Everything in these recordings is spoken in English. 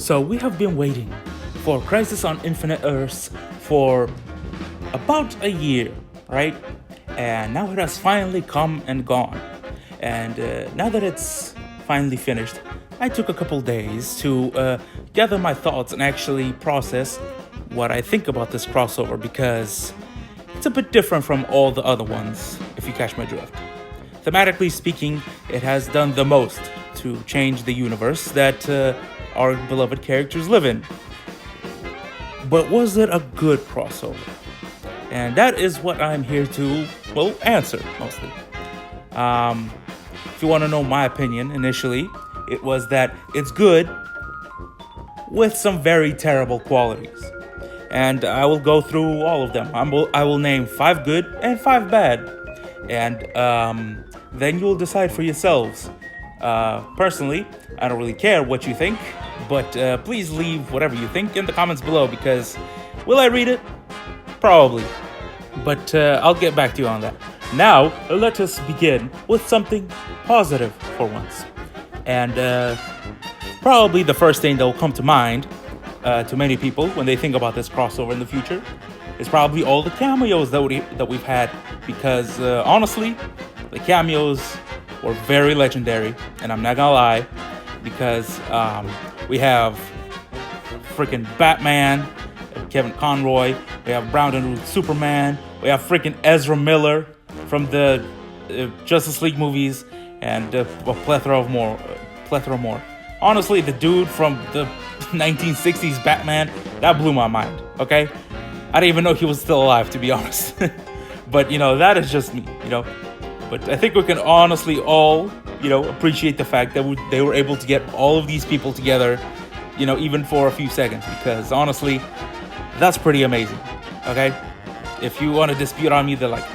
So we have been waiting for Crisis on Infinite Earths for about a year, right? And now it has finally come and gone. And now that it's finally finished, I took a couple days to gather my thoughts and actually process what I think about this crossover because it's a bit different from all the other ones, if you catch my drift. Thematically speaking, it has done the most to change the universe that our beloved characters live in. But was it a good crossover? And that is what I'm here to, well, answer mostly. If you want to know my opinion, initially, it was that it's good with some very terrible qualities. And I will go through all of them. I will name 5 good and 5 bad. And then you'll decide for yourselves. Personally, I don't really care what you think, but please leave whatever you think in the comments below because will I read it? Probably. But I'll get back to you on that. Now, let us begin with something positive for once. And probably the first thing that will come to mind to many people when they think about this crossover in the future is probably all the cameos that we've had. Because honestly, the cameos were very legendary. And I'm not gonna lie, because we have freaking Batman, Kevin Conroy, we have Brandon Routh Superman, we have freaking Ezra Miller from the Justice League movies, and a plethora more. Honestly, the dude from the 1960s Batman, that blew my mind, okay? I didn't even know he was still alive, to be honest. But, that is just me, But I think we can honestly all, appreciate the fact that they were able to get all of these people together, even for a few seconds. Because honestly, that's pretty amazing, okay? If you want to dispute on me, they're like,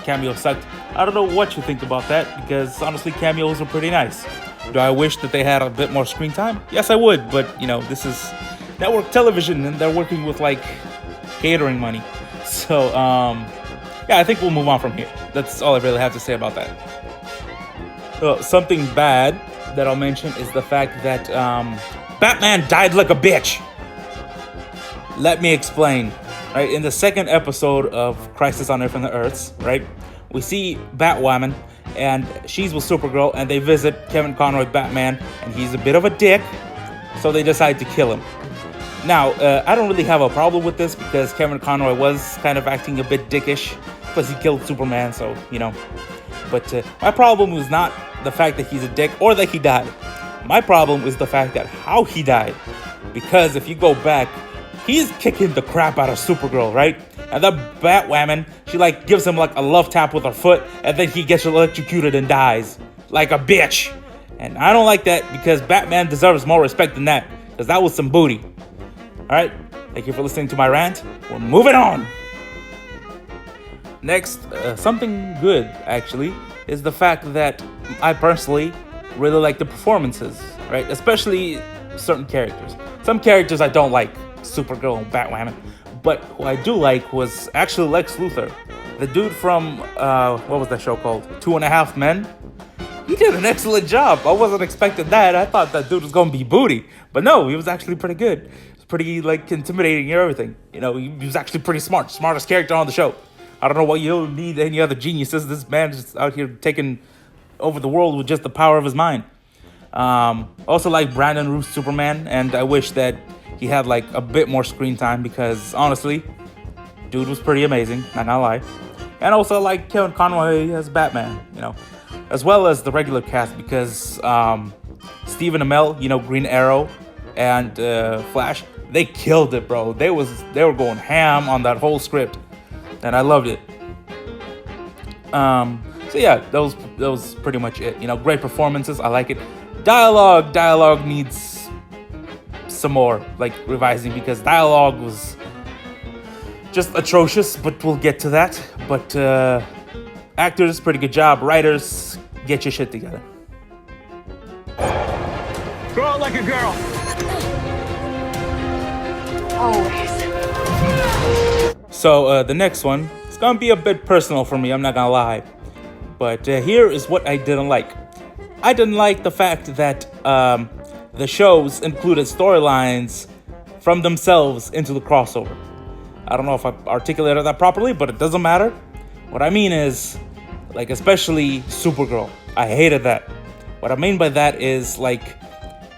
cameo sucked. I don't know what you think about that, because honestly, cameos are pretty nice. Do I wish that they had a bit more screen time? Yes, I would, but, this is network television, and they're working with, catering money. So, yeah, I think we'll move on from here. That's all I really have to say about that. Something bad that I'll mention is the fact that Batman died like a bitch. Let me explain. Right, in the second episode of Crisis on Infinite Earths, right, we see Batwoman, and she's with Supergirl, and they visit Kevin Conroy Batman, and he's a bit of a dick, so they decide to kill him. Now, I don't really have a problem with this because Kevin Conroy was kind of acting a bit dickish, plus he killed Superman, so, But my problem was not the fact that he's a dick or that he died. My problem is the fact that how he died. Because if you go back, he's kicking the crap out of Supergirl, right? And the Batwoman, she gives him a love tap with her foot, and then he gets electrocuted and dies. Like a bitch. And I don't like that because Batman deserves more respect than that. Because that was some booty. Alright, thank you for listening to my rant. We're moving on. Next, something good, actually, is the fact that I personally really like the performances, right? Especially certain characters. Some characters I don't like. Supergirl and Batwoman. But who I do like was actually Lex Luthor. The dude from, what was that show called? 2.5 Men? He did an excellent job. I wasn't expecting that. I thought that dude was going to be booty. But no, he was actually pretty good. He was pretty, intimidating and everything. He was actually pretty smart. Smartest character on the show. I don't know why you don't need any other geniuses. This man is out here taking over the world with just the power of his mind. Also like Brandon Routh Superman. And I wish that he had a bit more screen time because honestly, dude was pretty amazing, not gonna lie. And also like Kevin Conroy as Batman, as well as the regular cast because Stephen Amell, Green Arrow and Flash, they killed it, bro. They were going ham on that whole script, and I loved it. So yeah, that was pretty much it. Great performances. I like it. Dialogue needs some more revising because dialogue was just atrocious, but we'll get to that. But actors, pretty good job. Writers, get your shit together. Grow it like a girl. Always. So the next one, it's gonna be a bit personal for me, I'm not gonna lie. But here is what I didn't like. I didn't like the fact that the shows included storylines from themselves into the crossover. I don't know if I articulated that properly, but it doesn't matter. What I mean is, like, especially Supergirl. I hated that. What I mean by that is, like,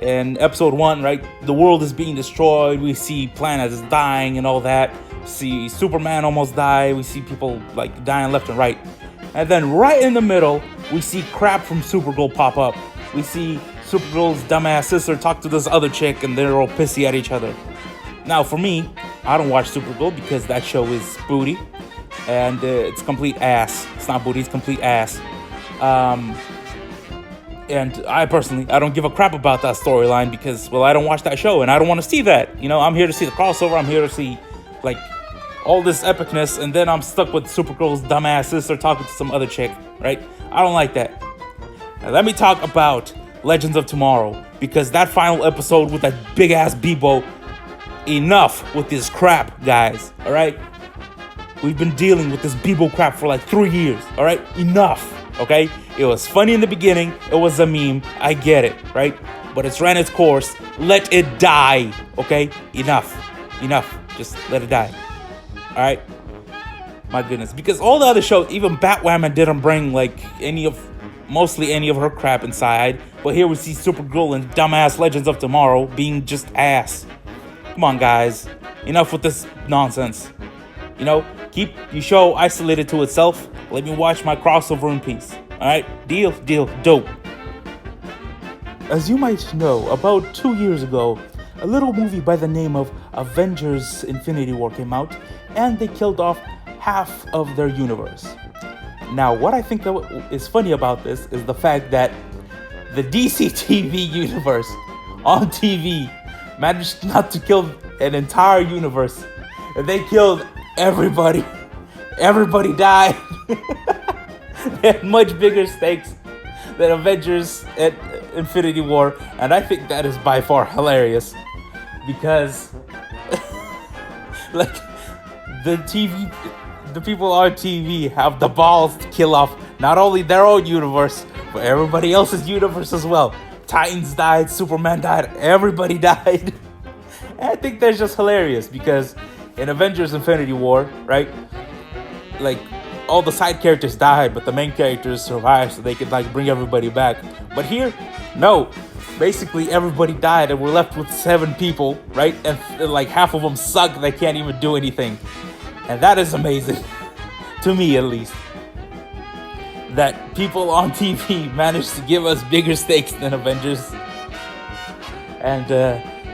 in episode 1, right, the world is being destroyed. We see planets dying and all that. See Superman almost die. We see people, like, dying left and right. And then right in the middle, we see crap from Supergirl pop up. We see Supergirl's dumbass sister talk to this other chick, and they're all pissy at each other. Now, for me, I don't watch Supergirl because that show is booty, and it's complete ass. It's not booty, it's complete ass. And I personally, I don't give a crap about that storyline because, well, I don't watch that show, and I don't want to see that. You know, I'm here to see the crossover. I'm here to see, like, all this epicness, and then I'm stuck with Supergirl's dumbass sister talking to some other chick, right? I don't like that. Now, let me talk about Legends of Tomorrow, because that final episode with that big-ass Bebo, enough with this crap, guys, all right? We've been dealing with this Bebo crap for like 3 years, all right? Enough, okay? It was funny in the beginning. It was a meme. I get it, right? But it's ran its course. Let it die, okay? Enough. Just let it die, all right? My goodness. Because all the other shows, even Batwoman didn't bring like mostly any of her crap inside. But here we see Supergirl and dumbass Legends of Tomorrow being just ass. Come on, guys. Enough with this nonsense. You know, keep your show isolated to itself. Let me watch my crossover in peace. Alright? Deal, dope. As you might know, about 2 years ago, a little movie by the name of Avengers Infinity War came out, and they killed off half of their universe. Now, what I think is funny about this is the fact that the DC TV universe on TV managed not to kill an entire universe. They killed everybody. Everybody died. They had much bigger stakes than Avengers at Infinity War, and I think that is by far hilarious because, like, the people on TV have the balls to kill off not only their own universe, but everybody else's universe as well. Titans died, Superman died, everybody died. And I think that's just hilarious because in Avengers Infinity War, right, like, all the side characters died, but the main characters survived so they could, like, bring everybody back. But here, no. Basically, everybody died and we're left with 7 people, right? And, like, half of them suck. They can't even do anything. And that is amazing. To me, at least. That people on TV managed to give us bigger stakes than Avengers. And,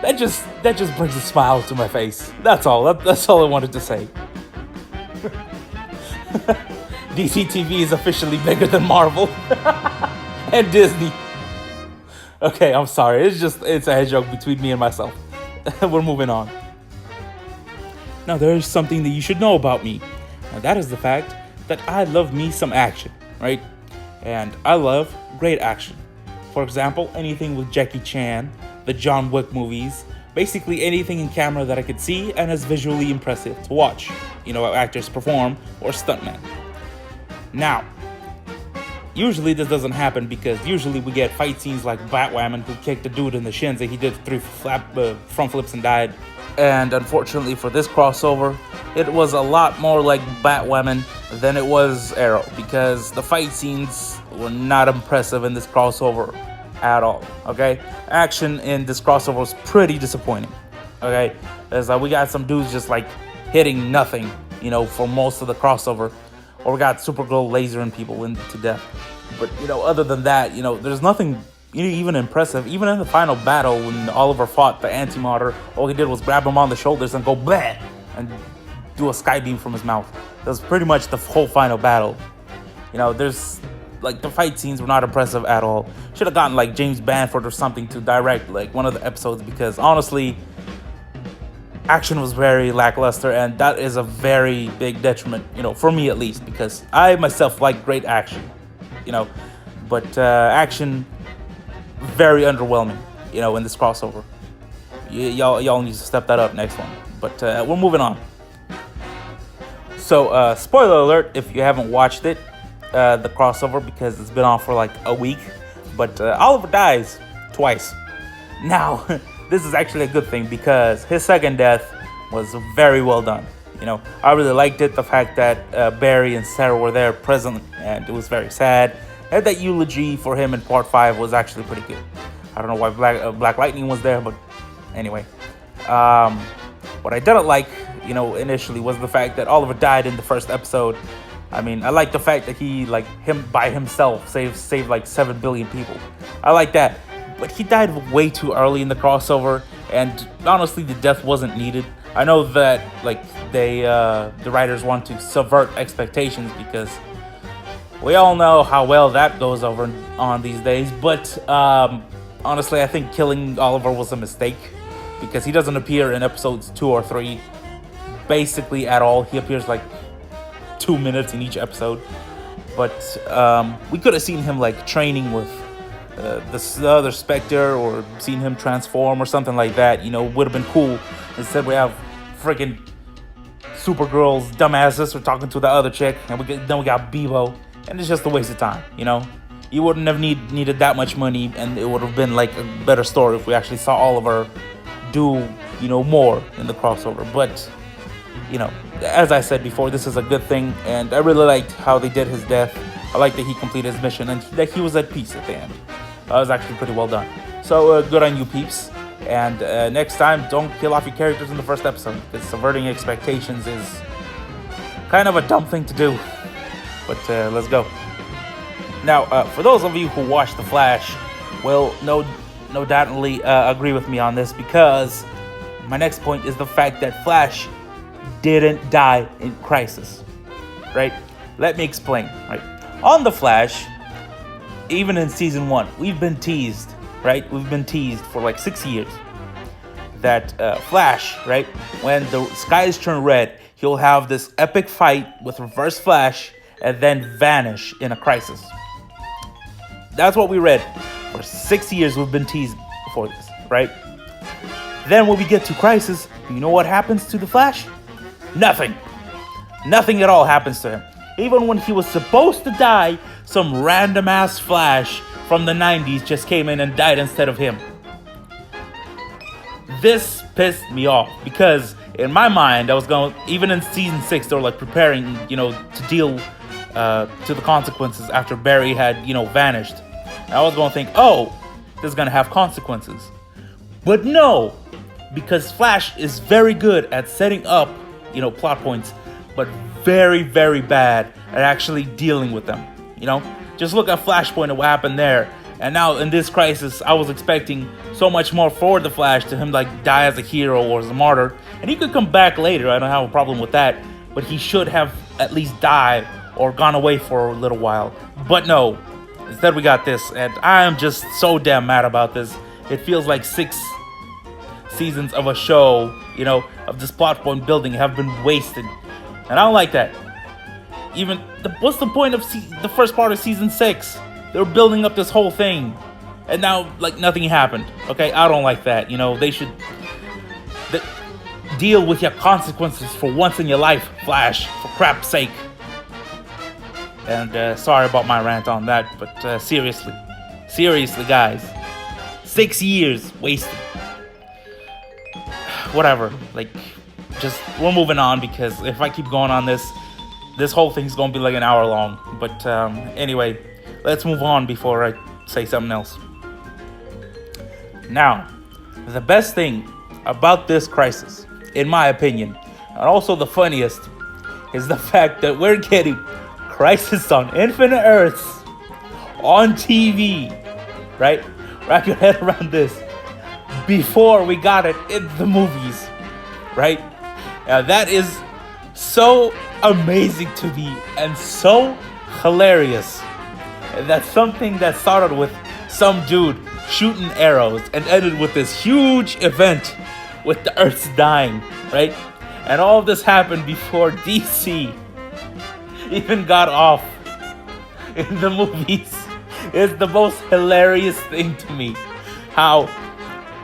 that just brings a smile to my face. That's all. That's all I wanted to say. DC TV is officially bigger than Marvel and Disney. Okay, I'm sorry. It's a head joke between me and myself. We're moving on. Now, there is something that you should know about me. And that is the fact that I love me some action, right? And I love great action. For example, anything with Jackie Chan, the John Wick movies, basically anything in camera that I could see and is visually impressive to watch. You know, actors perform or stuntmen. Now, usually this doesn't happen because usually we get fight scenes like Batwoman who kicked a dude in the shins and he did 3 front flips and died. And unfortunately for this crossover, it was a lot more like Batwoman than it was Arrow because the fight scenes were not impressive in this crossover at all, okay? Action in this crossover was pretty disappointing, okay? As we got some dudes just like hitting nothing, you know, for most of the crossover, or we got Supergirl lasering people to death. But, you know, other than that, you know, there's nothing even impressive. Even in the final battle when Oliver fought the Antimatter, all he did was grab him on the shoulders and go bleh and do a sky beam from his mouth. That was pretty much the whole final battle. You know, there's, like, the fight scenes were not impressive at all. Should have gotten, like, James Banford or something to direct, like, one of the episodes because, honestly, action was very lackluster, and that is a very big detriment, you know, for me at least, because I myself like great action, you know, but action very underwhelming, you know, in this crossover. Y'all need to step that up next one. But we're moving on. So, spoiler alert if you haven't watched it, the crossover, because it's been on for like a week. But Oliver dies twice. Now, this is actually a good thing because his second death was very well done. I really liked it. The fact that Barry and Sarah were there present, and it was very sad. And that eulogy for him in part 5 was actually pretty good. I don't know why Black Lightning was there, but anyway. What I didn't like, initially was the fact that Oliver died in the first episode. I mean, I like the fact that he, him by himself, saved like 7 billion people. I like that. But he died way too early in the crossover, and honestly, the death wasn't needed. I know that, the writers want to subvert expectations because we all know how well that goes over on these days. But honestly, I think killing Oliver was a mistake because he doesn't appear in episodes 2 or 3 basically at all. He appears 2 minutes in each episode. But we could have seen him training with the other Spectre, or seen him transform or something like that. Would have been cool. Instead, we have freaking Supergirl's dumbasses are talking to the other chick, and then we got Bebo, and it's just a waste of time. You wouldn't have needed that much money, and it would have been a better story if we actually saw Oliver do more in the crossover. But as I said before, this is a good thing, and I really liked how they did his death. I like that he completed his mission and that he was at peace at the end. That was actually pretty well done. So good on you, peeps. And next time, don't kill off your characters in the first episode, because subverting expectations is kind of a dumb thing to do. But let's go. Now, for those of you who watch The Flash, will no doubtly agree with me on this, because my next point is the fact that Flash didn't die in Crisis, right? Let me explain, right? On The Flash, even in season 1, we've been teased, right? We've been teased for 6 years that Flash, right? When the skies turn red, he'll have this epic fight with Reverse Flash and then vanish in a crisis. That's what we read. For 6 years, we've been teased before this, right? Then when we get to Crisis, you know what happens to the Flash? Nothing. Nothing at all happens to him. Even when he was supposed to die, some random ass Flash from the 90s just came in and died instead of him. This pissed me off because in my mind, I was going, even in season 6, they were preparing, to deal to the consequences after Barry had, vanished. And I was going to think, oh, this is going to have consequences. But no, because Flash is very good at setting up, plot points, but very, very bad at actually dealing with them. Just look at Flashpoint and what happened there. And now in this Crisis, I was expecting so much more for the Flash, to him die as a hero or as a martyr. And he could come back later, I don't have a problem with that. But he should have at least died or gone away for a little while. But no, instead we got this. And I am just so damn mad about this. It feels like 6 seasons of a show, of this plot point building have been wasted. And I don't like that. What's the point of the first part of season 6? They were building up this whole thing, and now nothing happened. Okay, I don't like that. They should deal with your consequences for once in your life, Flash, for crap's sake. And sorry about my rant on that, but seriously, guys, 6 years wasted. Whatever, we're moving on, because if I keep going on this whole thing's gonna be an hour long. But anyway, let's move on before I say something else. Now, the best thing about this Crisis, in my opinion, and also the funniest, is the fact that we're getting Crisis on Infinite Earths on TV, right? Wrap your head around this. Before we got it in the movies, right? Now that is so amazing to me and so hilarious. That's something that started with some dude shooting arrows and ended with this huge event with the Earths dying, right? And all of this happened before DC even got off in the movies. It's the most hilarious thing to me. How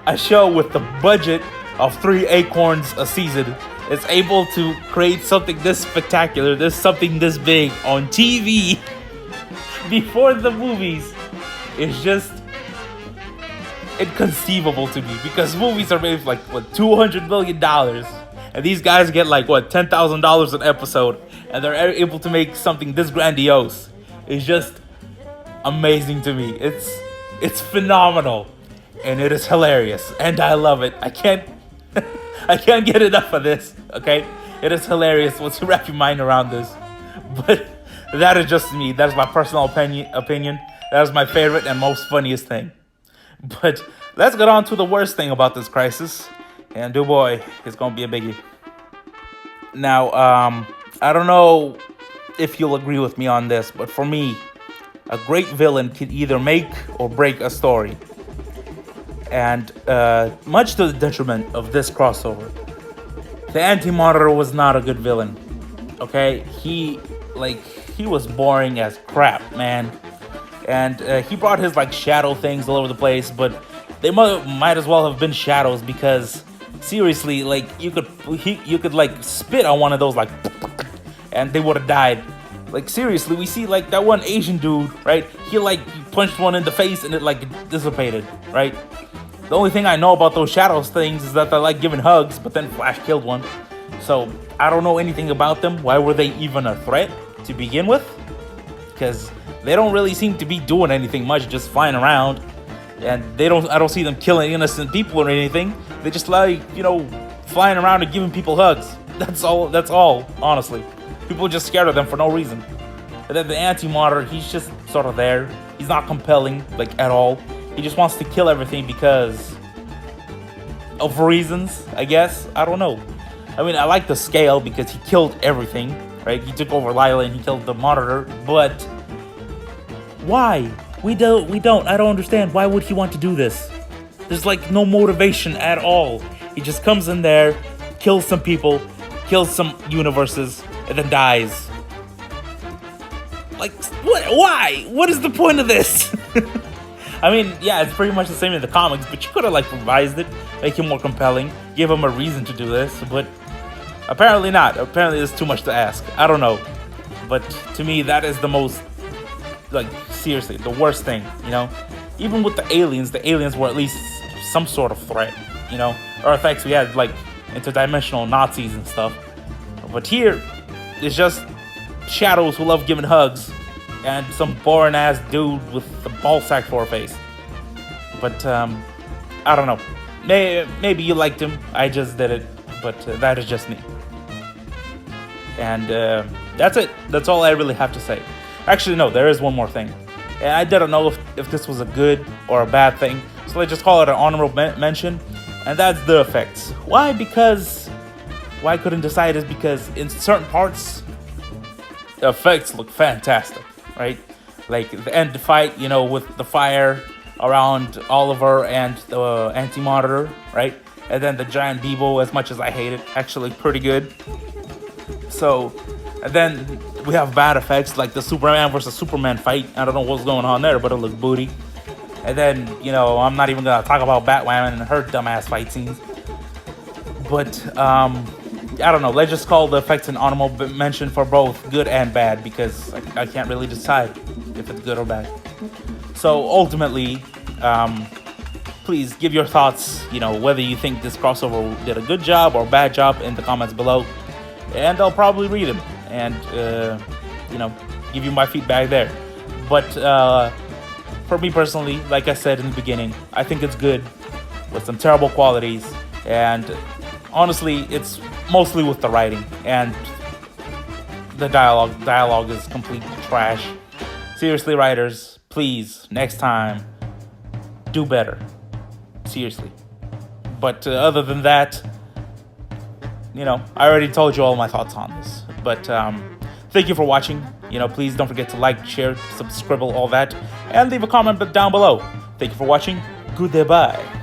a show with the budget of 3 acorns a season is able to create something this spectacular, something this big on TV before the movies. It's just inconceivable to me because movies are made for like what $200 million, and these guys get like what $10,000 an episode, and they're able to make something this grandiose. It's just amazing to me. It's phenomenal, and it is hilarious, and I love it. I can't I can't get enough of this. Okay, it is hilarious once you wrap your mind around this. But that is just me. That is my personal opinion. That is my favorite and most funniest thing. But let's get on to the worst thing about this crisis. And oh boy, it's gonna be a biggie. Now, I don't know if you'll agree with me on this, but for me, a great villain can either make or break a story. And much to the detriment of this crossover, the Anti-Monitor was not a good villain. Okay, he was boring as crap, man. And he brought his like shadow things all over the place, but they might as well have been shadows because seriously, like you could like spit on one of those like, and they would have died. Like seriously, we see like that one Asian dude, right? He punched one in the face and it like dissipated, right? The only thing I know about those shadows things is that they like giving hugs, but then Flash killed one. So I don't know anything about them. Why were they even a threat to begin with? Because they don't really seem to be doing anything much, just flying around. And I don't see them killing innocent people or anything. They just flying around and giving people hugs. That's all, honestly. People are just scared of them for no reason. And then the Anti-Monitor, he's just sort of there. He's not compelling, like, at all. He just wants to kill everything because of reasons, I guess. I don't know. I mean, I like the scale because he killed everything, right? He took over Lyla and he killed the Monitor, but why? I don't understand. Why would he want to do this? There's like no motivation at all. He just comes in there, kills some people, kills some universes, and then dies. Like, what? Why? What is the point of this? I mean, yeah, it's pretty much the same in the comics, but you could have like revised it, make it more compelling, give him a reason to do this, but apparently not. Apparently it's too much to ask. I don't know. But to me, that is the most, like, seriously, the worst thing, Even with the aliens were at least some sort of threat, Or effects, we had like interdimensional Nazis and stuff. But here, it's just shadows who love giving hugs and some boring ass dude with the ball sack for a face. But I don't know. Maybe you liked him. I just did it. But that is just me. And that's it. That's all I really have to say. Actually, no, there is one more thing. And I didn't know if this was a good or a bad thing. So let's just call it an honorable mention. And that's the effects. Why? Because why I couldn't decide is because in certain parts, the effects look fantastic, right? Like the end fight, with the fire around Oliver and the Anti-Monitor, right? And then the giant Debo, as much as I hate it, actually pretty good. So, and then we have bad effects like the Superman versus Superman fight. I don't know what's going on there, but it looked booty. And then, I'm not even gonna talk about Batwoman and her dumbass fight scenes. But, I don't know. Let's just call the effects an honorable mention for both good and bad because I can't really decide if it's good or bad. So ultimately, please give your thoughts, whether you think this crossover did a good job or bad job in the comments below. And I'll probably read them and, give you my feedback there. But for me personally, like I said in the beginning, I think it's good with some terrible qualities. And honestly, it's mostly with the writing and the dialogue. Dialogue is complete trash. Seriously, writers, please, next time, do better. Seriously. But other than that, I already told you all my thoughts on this. But thank you for watching. Please don't forget to like, share, subscribe, all that. And leave a comment down below. Thank you for watching. Goodbye.